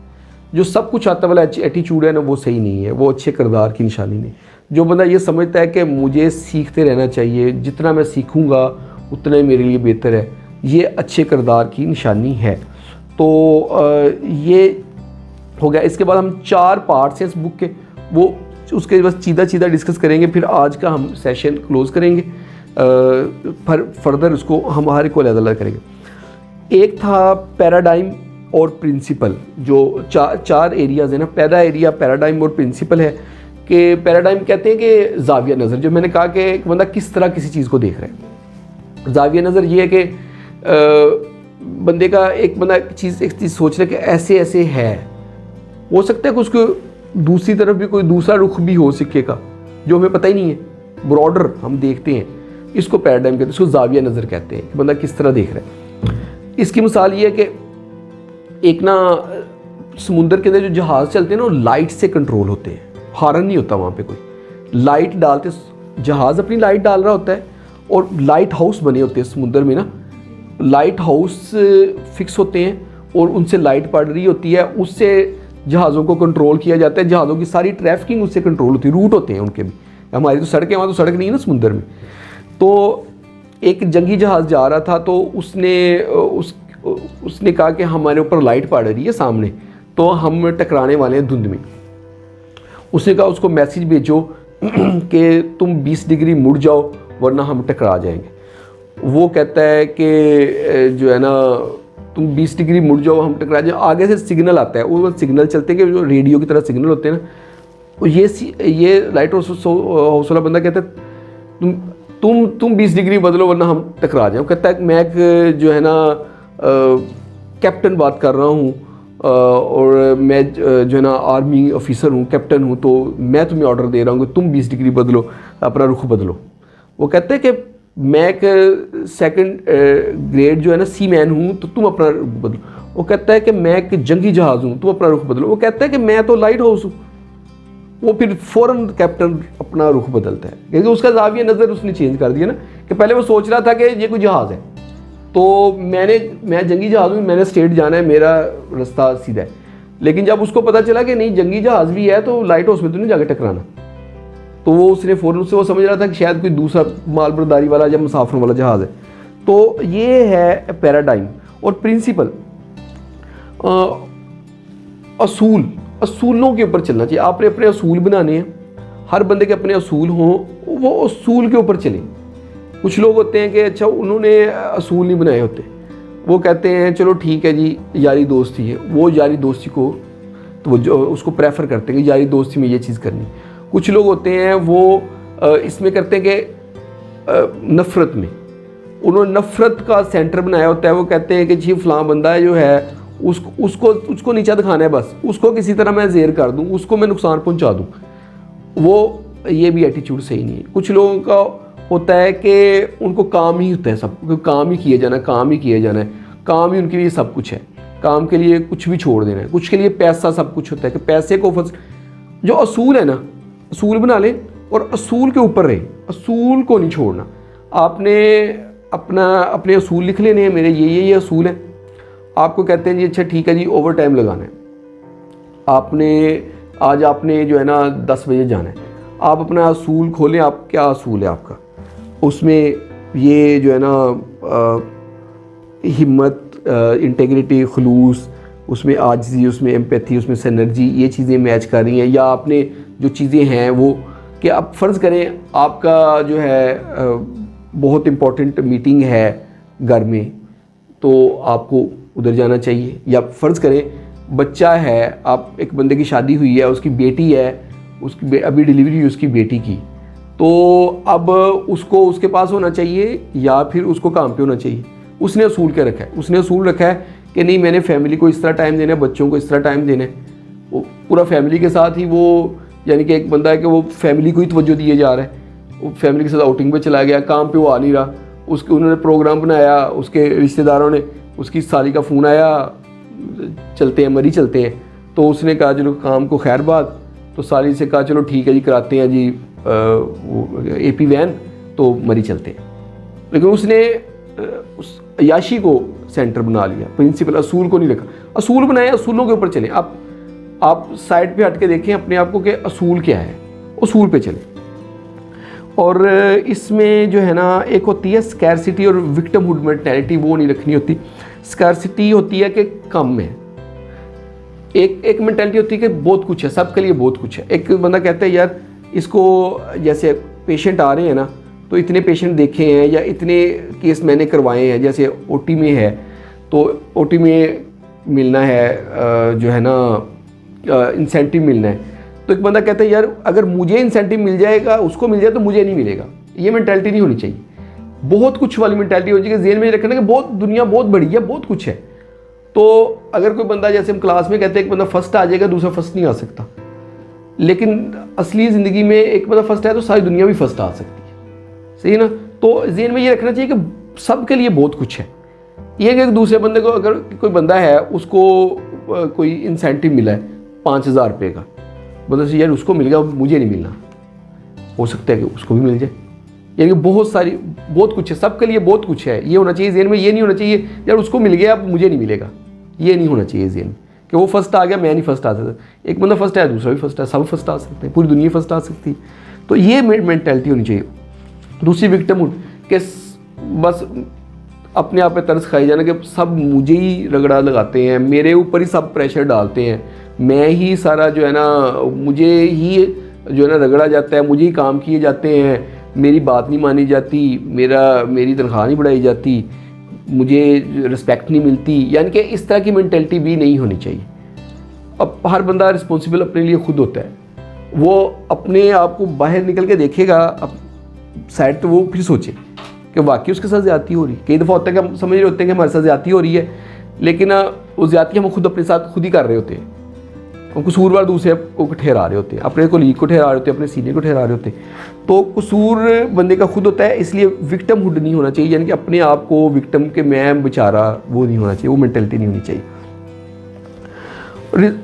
जो सब कुछ आता वाला एटीट्यूड है ना, वो सही नहीं है, वो अच्छे किरदार की निशानी नहीं। जो बंदा ये समझता है कि मुझे सीखते रहना चाहिए, जितना मैं सीखूंगा उतना ही मेरे लिए बेहतर है, ये अच्छे किरदार की निशानी है। तो ये हो गया। इसके बाद हम 4 पार्ट्स हैं इस बुक के, वो उसके बस सीधा डिस्कस करेंगे, फिर आज का हम सेशन क्लोज करेंगे, फर्दर उसको हम हर को अलग करेंगे। एक था पैराडाइम और प्रिंसिपल, जो चार एरियाज़ है ना, पहला एरिया पैराडाइम और प्रिंसिपल है। कि पैराडाइम कहते हैं कि जाविया नज़र, जो मैंने कहा कि एक बंदा किस तरह किसी चीज़ को देख रहा है। जाविया नज़र ये है कि बंदे का एक चीज़ सोच रहा है कि ऐसे ऐसे है, हो सकता है कि उसको दूसरी तरफ भी कोई दूसरा रुख भी हो सिक्के का, जो हमें पता ही नहीं है, ब्रॉडर हम देखते हैं, इसको पैराडाइम कहते हैं, इसको जाविया नज़र कहते हैं कि बंदा किस तरह देख रहा है। इसकी मिसाल ये है कि एक ना समुंदर के अंदर जो जहाज़ चलते हैं ना, वो लाइट से कंट्रोल होते हैं, हॉर्न नहीं होता वहाँ पे कोई, लाइट डालते, जहाज़ अपनी लाइट डाल रहा होता है, और लाइट हाउस बने होते हैं समुंदर में ना, लाइट हाउस फिक्स होते हैं और उनसे लाइट पड़ रही होती है, उससे जहाज़ों को कंट्रोल किया जाता है, जहाज़ों की सारी ट्रैफिकिंग उससे कंट्रोल होती है, रूट होते हैं उनके भी। हमारी तो सड़कें, वहाँ तो सड़क नहीं है ना समुंदर में। तो एक जंगी जहाज़ जा रहा था, तो उसने कहा कि हमारे ऊपर लाइट पड़ रही है सामने, तो हम टकराने वाले हैं धुंध में। उसने कहा उसको मैसेज भेजो कि तुम 20 डिग्री मुड़ जाओ वरना हम टकरा जाएंगे। वो कहता है कि जो है ना, तुम 20 डिग्री मुड़ जाओ हम टकरा जाए। आगे से सिग्नल आता है, वो सिग्नल चलते हैं कि जो रेडियो की तरह सिग्नल होते हैं ना, ये लाइट हाउस वाला बंदा कहता है तुम 20 डिग्री बदलो वरना हम टकरा जाए। कहता है मैं एक जो है ना कैप्टन बात कर रहा हूँ, और मैं जो है ना आर्मी ऑफिसर हूँ, कैप्टन हूँ, तो मैं तुम्हें ऑर्डर दे रहा हूँ कि तुम 20 डिग्री बदलो, अपना रुख बदलो। वो कहते हैं कि मैं एक सेकंड ग्रेड जो है ना सी मैन हूँ, तो तुम अपना रुख बदलो। वो कहता है कि मैं एक जंगी जहाज़ हूँ, तुम अपना रुख बदलो। वो कहता है कि मैं तो लाइट हाउस हूँ, वो फिर फ़ौरन कैप्टन अपना रुख बदलता है, क्योंकि उसका ज़ाविया नज़र उसने चेंज कर दिया ना, कि पहले वो सोच रहा था कि ये कोई जहाज़ है, तो मैं जंगी जहाज़ हूँ, मैंने स्ट्रेट जाना है, मेरा रास्ता सीधा है। लेकिन जब उसको पता चला कि नहीं जंगी जहाज़ भी है, तो लाइट हाउस में तो नहीं जाकर टकराना, तो वो उसने फ़ौरन उससे वो समझ रहा था कि शायद कोई दूसरा माल बर्दारी वाला या मुसाफिरों वाला जहाज़ है। तो ये है पैराडाइम और प्रिंसिपल। असूलों के ऊपर चलना चाहिए। आपने अपने असूल बनाने हैं, हर बंदे के अपने असूल हों, वो असूल के ऊपर चलें। कुछ लोग होते हैं कि अच्छा उन्होंने असूल नहीं बनाए होते, वो कहते हैं चलो ठीक है जी यारी दोस्ती है, वो यारी दोस्ती को तो वो जो उसको प्रेफर करते हैं कि यारी दोस्ती में ये चीज़ करनी। कुछ लोग होते हैं वो इसमें करते हैं कि नफ़रत में, उन्होंने नफ़रत का सेंटर बनाया होता है। वो कहते हैं कि जी फ़लाँ बंदा जो है उसको नीचा दिखाना है, बस उसको किसी तरह मैं ज़ेर कर दूँ, उसको मैं नुकसान पहुँचा दूँ। वो ये भी एटीट्यूड सही नहीं है। कुछ लोगों का होता है कि उनको काम ही होता है, सब काम ही किए जाना है, काम ही किए जाना है, काम ही उनके लिए सब कुछ है, काम के लिए कुछ भी छोड़ देना है, कुछ के लिए पैसा सब कुछ होता है कि पैसे को जो असूल है ना, असूल बना लें और असूल के ऊपर रहे, असूल को नहीं छोड़ना। आपने अपने असूल लिख लेने हैं, मेरे ये असूल हैं। आपको कहते हैं जी अच्छा ठीक है जी ओवर टाइम लगाना है, आज आपने जो है ना 10 बजे जाना है, आप अपना असूल खोलें, आप क्या असूल है आपका, उसमें ये जो है ना हिम्मत, इंटेग्रिटी, खुलूस, उसमें आजिज़ी, उसमें एम्पैथी, उसमें सिनर्जी, ये चीज़ें मैच कर रही हैं। या आपने जो चीज़ें हैं वो कि आप फ़र्ज़ करें आपका जो है बहुत इम्पोर्टेंट मीटिंग है घर में, तो आपको उधर जाना चाहिए। या फ़र्ज़ करें बच्चा है, आप एक बंदे की शादी हुई है, उसकी बेटी है, उसकी अभी डिलीवरी हुई उसकी बेटी की, तो अब उसको उसके पास होना चाहिए या फिर उसको काम पे होना चाहिए। उसने असूल क्या रखा है, उसने असूल रखा है कि नहीं मैंने फैमिली को इस तरह टाइम देना है, बच्चों को इस तरह टाइम देना है, वो पूरा फैमिली के साथ ही वो, यानी कि एक बंदा है कि वो फैमिली को ही तवज्जो दिए जा रहा है, वो फैमिली के साथ आउटिंग पे चला गया, काम पे वो आ नहीं रहा, उसके उन्होंने प्रोग्राम बनाया, उसके रिश्तेदारों ने, उसकी साली का फ़ोन आया, चलते हैं मरी चलते हैं, तो उसने कहा चलो काम को खैर बात, तो साली से कहा चलो ठीक है जी कराते हैं जी AP वैन, तो मरी चलते हैं। लेकिन उसने उस अयाशी को सेंटर बना लिया, प्रिंसिपल असूल को नहीं रखा। असूल बनाए, असूलों के ऊपर चलें। आप साइड पे हट के देखें अपने आप को कि असूल क्या है, असूल पे चलें। और इसमें जो है ना एक होती है स्कैरसिटी और विक्टिमहुड मेंटालिटी, वो नहीं रखनी होती। स्कैरसिटी होती है कि कम है, एक मेंटालिटी होती है कि बहुत कुछ है, सबके लिए बहुत कुछ है। एक बंदा कहता है यार इसको, जैसे पेशेंट आ रहे हैं ना, तो इतने पेशेंट देखे हैं या इतने केस मैंने करवाए हैं, जैसे OT में है तो OT में मिलना है जो है ना इंसेंटिव मिलना है, तो एक बंदा कहता है यार अगर मुझे इंसेंटिव मिल जाएगा, उसको मिल जाए तो मुझे नहीं मिलेगा। ये मेंटालिटी नहीं होनी चाहिए। बहुत कुछ वाली मेंटालिटी होनी चाहिए, जेहन में रखना कि बहुत दुनिया बहुत बड़ी है, बहुत कुछ है। तो अगर कोई बंदा, जैसे हम क्लास में कहते हैं एक बंदा फर्स्ट आ जाएगा, दूसरा फर्स्ट नहीं आ सकता, लेकिन असली ज़िंदगी में एक बंदा फर्स्ट आया तो सारी दुनिया भी फर्स्ट आ सकती है, सही है ना। तो जेहन में ये रखना चाहिए कि सबके लिए बहुत कुछ है। ये कि दूसरे बंदे को, अगर कोई बंदा है उसको कोई इंसेंटिव मिला है 5000 रुपये का, बंदा से यार उसको मिल गया मुझे नहीं मिलना, हो सकता है कि उसको भी मिल जाए। यानी कि बहुत कुछ है, सबके लिए बहुत कुछ है। ये होना चाहिए जेहन में, ये नहीं होना चाहिए यार उसको मिल गया अब मुझे नहीं मिलेगा, ये नहीं होना चाहिए जेहन में कि वो फर्स्ट आ गया मैं नहीं फर्स्ट आ सकता। एक बंदा फर्स्ट आया दूसरा भी फर्स्ट आया, सब फर्स्ट आ सकते हैं, पूरी दुनिया फर्स्ट आ सकती है। तो ये मेंटालिटी होनी चाहिए। दूसरी विक्टिमहुड कि बस अपने आप पे तरस खाई जाना कि सब मुझे ही रगड़ा लगाते हैं, मेरे ऊपर ही सब प्रेशर डालते हैं, मैं ही सारा जो है ना, मुझे ही जो है ना रगड़ा जाता है, मुझे ही काम किए जाते हैं, मेरी बात नहीं मानी जाती, मेरी तनख्वाह नहीं बढ़ाई जाती, मुझे रिस्पेक्ट नहीं मिलती। यानी कि इस तरह की मेंटालिटी भी नहीं होनी चाहिए। अब हर बंदा रिस्पॉन्सिबल अपने लिए खुद होता है, वो अपने आप को बाहर निकल के देखेगा, अब साइड तो वो फिर सोचे कि वाकई उसके साथ ज़्यादती हो रही है। कई दफ़ा होता है कि हम समझ रहे होते हैं कि हमारे साथ ज़्यादती हो रही है, लेकिन वो ज़्यादती हम खुद अपने साथ खुद ही कर रहे होते हैं। हम कसूरवार दूसरे को ठहरा रहे होते हैं, अपने कोलीग को ठहरा रहे होते हैं, अपने सीनियर को ठहरा रहे होते हैं। तो कसूर बंदे का खुद होता है, इसलिए विक्टिमहुड नहीं होना चाहिए, यानी कि अपने आप को विक्टिम के मैं बेचारा वो नहीं होना चाहिए, वो मेंटालिटी नहीं होनी चाहिए।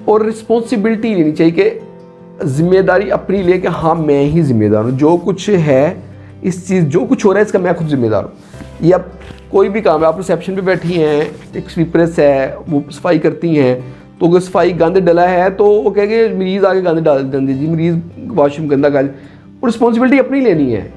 और रिस्पॉन्सिबिलिटी लेनी चाहिए कि जिम्मेदारी अपनी ले कि हाँ मैं ही जिम्मेदार हूँ, जो कुछ है इस चीज़, जो कुछ हो रहा है इसका मैं खुद जिम्मेदार हूँ। या कोई भी काम है, आप रिसेप्शन पे बैठी हैं, एक स्वीपरेस है वो सफाई करती हैं, तो अगर सफाई गंद डला है तो वो कहेंगे मरीज़ आके गंद डाल दीजिए, मरीज़ वॉशरूम गंदा कर, वो रिस्पॉन्सिबिलिटी अपनी लेनी है।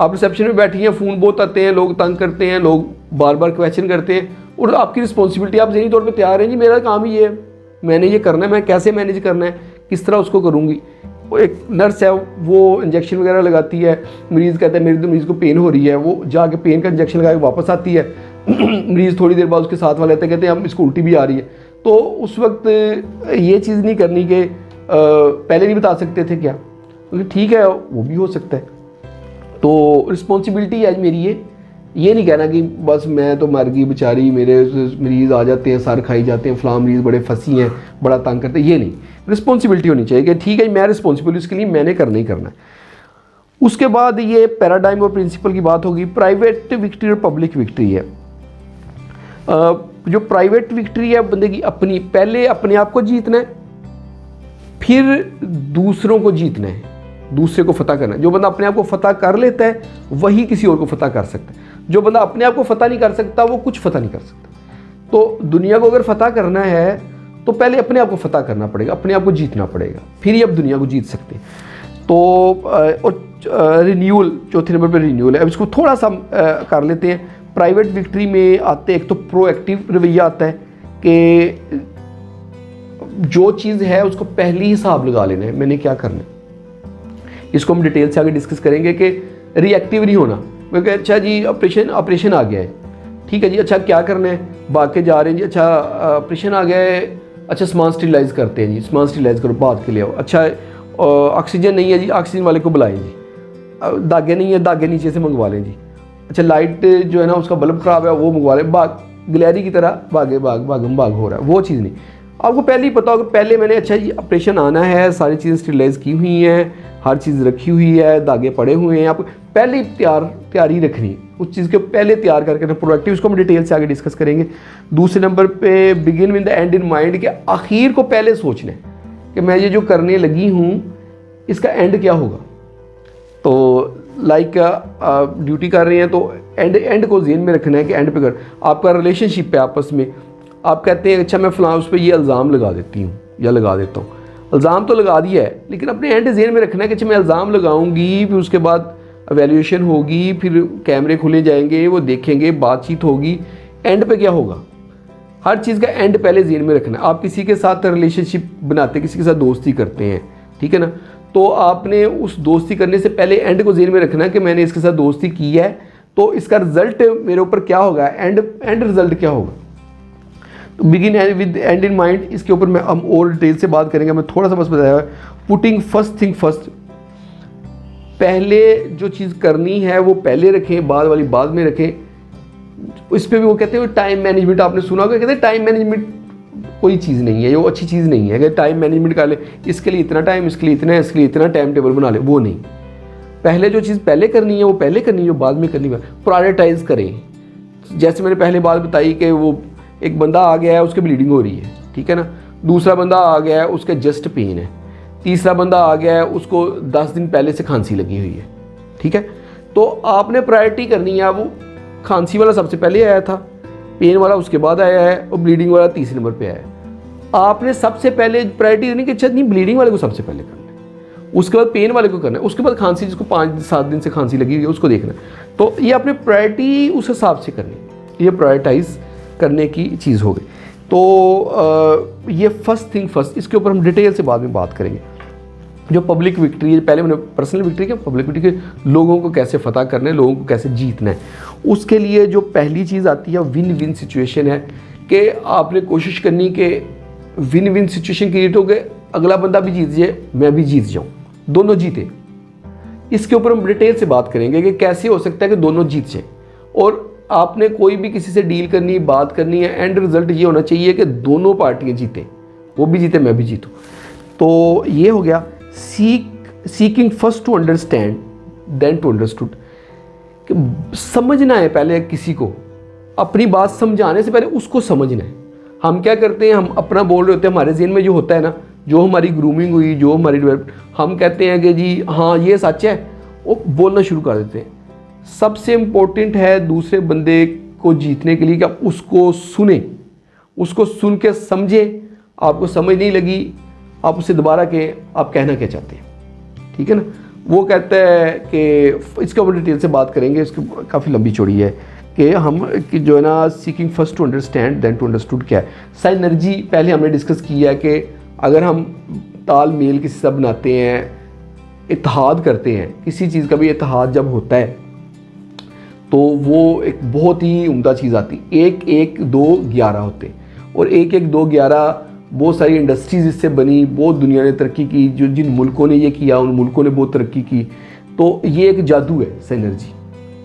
आप रिसेप्शन में बैठी हैं, फ़ोन बहुत आते हैं, लोग तंग करते हैं, लोग बार बार क्वेश्चन करते हैं, और आपकी रिस्पॉन्सिबिलिटी, आप ज़हनी तौर पे तैयार हैं जी मेरा काम ही ये है, मैंने ये करना है, मैं कैसे मैनेज करना है, किस तरह उसको करूँगी। वो एक नर्स है वो इंजेक्शन वगैरह लगाती है, मरीज़ कहता है मेरे तो मरीज़ को पेन हो रही है, वो जाके पेन का इंजेक्शन लगा के वापस आती है मरीज़ थोड़ी देर बाद उसके साथ वाले आते कहते हैं हम इसको उल्टी भी आ रही है। तो उस वक्त ये चीज़ नहीं करनी कि पहले नहीं बता सकते थे क्या, क्योंकि ठीक है वो भी हो सकता है। तो रिस्पॉन्सिबिलिटी आज मेरी ये नहीं कहना कि बस मैं तो मर गई बेचारी, मेरे मरीज़ आ जाते हैं, सर खाई जाते हैं, फलां मरीज़ बड़े फंसी हैं, बड़ा तंग करते हैं, ये नहीं। रिस्पॉन्सिबिलिटी होनी चाहिए कि ठीक है मैं रिस्पॉन्सिबल, इसके लिए मैंने करना ही करना है। उसके बाद ये पैराडाइम और प्रिंसिपल की बात होगी। प्राइवेट विक्ट्री और पब्लिक विक्ट्री है। जो प्राइवेट विक्ट्री है बंदे की अपनी, पहले अपने आप को जीतना है, फिर दूसरों को जीतना है, दूसरे को फतह करना है। जो बंदा अपने आप को फतह कर लेता है वही किसी और को फतह कर सकता है। जो बंदा अपने आप को फतह नहीं कर सकता वो कुछ फतह नहीं कर सकता। तो दुनिया को अगर फतह करना है तो पहले अपने आप को फतह करना पड़ेगा, अपने आप को जीतना पड़ेगा, फिर ही आप दुनिया को जीत सकते हैं। तो और रिन्यूअल, चौथे नंबर पर रिन्यूअल है। अब इसको थोड़ा सा कर लेते हैं। प्राइवेट विक्ट्री में आते एक तो प्रोएक्टिव रवैया आता है कि जो चीज़ है उसको पहले ही हिसाब लगा लेना है, मैंने क्या करना है। इसको हम डिटेल से आगे डिस्कस करेंगे कि रिएक्टिव नहीं होना, क्योंकि अच्छा जी ऑपरेशन आ गया है, ठीक है जी, अच्छा क्या करना है, भाग के जा रहे हैं जी, अच्छा ऑपरेशन आ गया है, अच्छा सामान स्टेरिलाइज करते हैं जी, सामान स्टेरिलाइज करो, भाग के ले आओ, अच्छा ऑक्सीजन नहीं है जी, ऑक्सीजन वाले को बुलाएं जी, धागे नहीं है, धागे नीचे से मंगवा लें जी, अच्छा लाइट जो है ना उसका बल्ब ख़राब है वो मंगवा लें, भाग गिलहरी की तरह भाग हो रहा है, वो चीज़ नहीं। आपको पहले ही पता होगा, पहले मैंने अच्छा जी ऑपरेशन आना है, सारी चीज़ें स्टेरिलाइज की हुई हैं, हर चीज़ रखी हुई है, धागे पड़े हुए हैं, आपको पहले ही तैयारी रखनी, उस चीज़ को पहले तैयार करके प्रोडक्टिव, इसको हम डिटेल से आगे डिस्कस करेंगे। दूसरे नंबर पे begin with the and in mind, के आखिर को पहले सोचना है कि मैं ये जो करने लगी हूँ इसका एंड क्या होगा। तो लाइक ड्यूटी कर रहे हैं तो एंड को ज़हन में रखना है कि एंड पे कर, आपका रिलेशनशिप है आपस में, आप कहते हैं अच्छा मैं फ़लाँ उस पर ये इल्ज़ाम लगा देती हूँ या लगा देता हूँ, इल्ज़ाम तो लगा दिया है लेकिन अपने एंड ज़हन में रखना है कि अच्छा मैं इल्ज़ाम लगाऊंगी, फिर उसके बाद एवेल्यूएशन होगी, फिर कैमरे खुले जाएंगे, वो देखेंगे, बातचीत होगी, एंड पे क्या होगा। हर चीज़ का एंड पहले ज़हन में रखना है। आप किसी के साथ रिलेशनशिप बनाते हैं, किसी के साथ दोस्ती करते हैं, ठीक है ना, तो आपने उस दोस्ती करने से पहले एंड को ज़हन में रखना है कि मैंने इसके साथ दोस्ती की है तो इसका रिजल्ट मेरे ऊपर क्या होगा, एंड रिजल्ट क्या होगा। तो begin with and in mind, इसके ऊपर मैं हम और डिटेल से बात करेंगे, मैं थोड़ा सा बस बताया है। पुटिंग फर्स्ट थिंग फर्स्ट, पहले जो चीज़ करनी है वो पहले रखें, बाद वाली बाद में रखें। इस पर भी वो कहते हैं टाइम मैनेजमेंट, आपने सुना होगा, कहते हैं टाइम मैनेजमेंट कोई चीज़ नहीं है, ये वो अच्छी चीज़ नहीं है कि टाइम मैनेजमेंट कर ले, इसके लिए इतना टाइम, इसके लिए इतना है, इसके लिए इतना टाइम टेबल बना ले, वो नहीं। पहले जो चीज़ पहले करनी है वो पहले करनी है, जो बाद में करनी है प्रायोरिटाइज करें। जैसे मैंने पहले बात बताई कि वो एक बंदा आ गया है उसकी ब्लीडिंग हो रही है, ठीक है ना, दूसरा बंदा आ गया है उसका जस्ट पेन है, तीसरा बंदा आ गया है उसको 10 दिन पहले से खांसी लगी हुई है, ठीक है। तो आपने प्रायोरिटी करनी है, वो खांसी वाला सबसे पहले आया था, पेन वाला उसके बाद आया है और ब्लीडिंग वाला तीसरे नंबर पे आया है। आपने सबसे पहले प्रायोरिटी देनी कि अच्छा नहीं ब्लीडिंग वाले को सबसे पहले करना है, उसके बाद पेन वाले को करना है, उसके बाद खांसी जिसको 5-7 दिन से खांसी लगी हुई है उसको देखना है। तो ये आपने प्रायोरिटी उस हिसाब से करनी, ये प्रायोरिटाइज करने की चीज़ हो गई। तो ये फर्स्ट थिंग फर्स्ट, इसके ऊपर हम डिटेल से बाद में बात करेंगे। जो पब्लिक विक्ट्री है, पहले मैंने पर्सनल विक्ट्री के, पब्लिक विक्ट्री के लोगों को कैसे फतह करना है, लोगों को कैसे जीतना है, उसके लिए जो पहली चीज़ आती है विन विन सिचुएशन है कि आपने कोशिश करनी कि विन विन सिचुएशन क्रिएट हो गए, अगला बंदा भी जीत जाए, मैं भी जीत जाऊँ, दोनों जीते। इसके ऊपर हम डिटेल से बात करेंगे कि कैसे हो सकता है कि दोनों जीत जाए। और आपने कोई भी किसी से डील करनी, बात करनी है, एंड रिजल्ट ये होना चाहिए कि दोनों पार्टियां जीतें, वो भी जीते मैं भी जीतूँ। तो ये हो गया seeking first to understand then to understood, कि समझना है पहले किसी को, अपनी बात समझाने से पहले उसको समझना है। हम क्या करते हैं, हम अपना बोल रहे होते हैं, हमारे ज़हन में जो होता है ना जो हमारी ग्रूमिंग हुई, जो हमारी डेवलप, हम कहते हैं कि जी हाँ ये सच है, वो बोलना शुरू कर देते हैं। सबसे इम्पोर्टेंट है दूसरे बंदे को जीतने के लिए कि आप उसको सुने, उसको सुन के समझे, आपको समझ नहीं लगी आप उससे दोबारा के आप कहना क्या चाहते हैं, ठीक है ना। वो कहता है कि इसके ऊपर डिटेल से बात करेंगे, इसकी काफ़ी लंबी चौड़ी है कि हम कि जो है ना seeking first to understand then to understood क्या है। साइनर्जी पहले हमने डिस्कस किया है कि अगर हम तालमेल किसी से बनाते हैं, इत्तेहाद करते हैं, किसी चीज़ का भी इत्तेहाद जब होता है तो वो एक बहुत ही उम्दा चीज़ आती है। 1 1 2 11 होते हैं और 1 1 2 11 बहुत सारी इंडस्ट्रीज़ इससे बनी, बहुत दुनिया ने तरक्की की, जो जिन मुल्कों ने ये किया उन मुल्कों ने बहुत तरक्की की। तो ये एक जादू है सिनर्जी,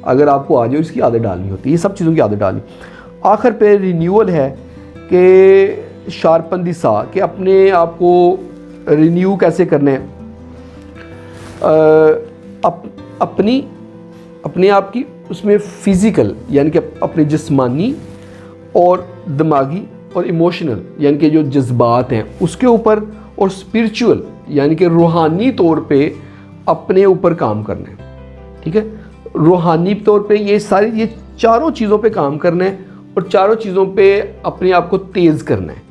अगर आपको आ जाए इसकी आदत डालनी होती है, ये सब चीज़ों की आदत डालनी। आखिर पे रिन्यूअल है कि शार्पन दी सा, कि अपने आप को रिन्यू कैसे करना है, अपने आप की उसमें फ़िज़िकल यानी कि अपने जिस्मानी और दिमागी और इमोशनल यानी कि जो जज्बात हैं उसके ऊपर, और स्पिरिचुअल यानी कि रूहानी तौर पे अपने ऊपर काम करना है, ठीक है। रूहानी तौर पे ये चारों चीज़ों पे काम करना है और चारों चीज़ों पे अपने आप को तेज़ करना है,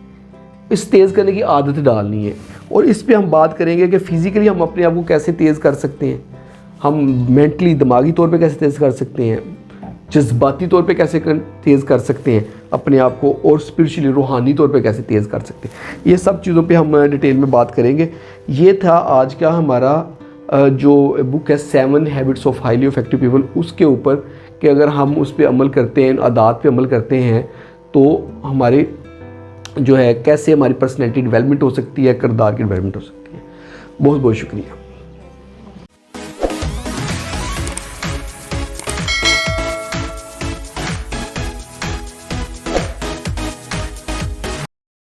इस तेज़ करने की आदत डालनी है। और इस पे हम बात करेंगे कि फ़िज़िकली हम अपने आप को कैसे तेज़ कर सकते हैं, हम मेंटली दिमागी तौर पे कैसे तेज़ कर सकते हैं, जज्बाती तौर पे कैसे तेज़ कर सकते हैं अपने आप को, और स्पिरिचुअली रूहानी तौर पे कैसे तेज़ कर सकते हैं। ये सब चीज़ों पे हम डिटेल में बात करेंगे। ये था आज का हमारा जो बुक है 7 habits of highly effective people, उसके ऊपर कि अगर हम उस पर अमल करते हैं, आदत पे अमल करते हैं तो हमारे जो है कैसे हमारी पर्सनैलिटी डेवलपमेंट हो सकती है, किरदार की डेवलपमेंट हो सकती है। बहुत बहुत शुक्रिया।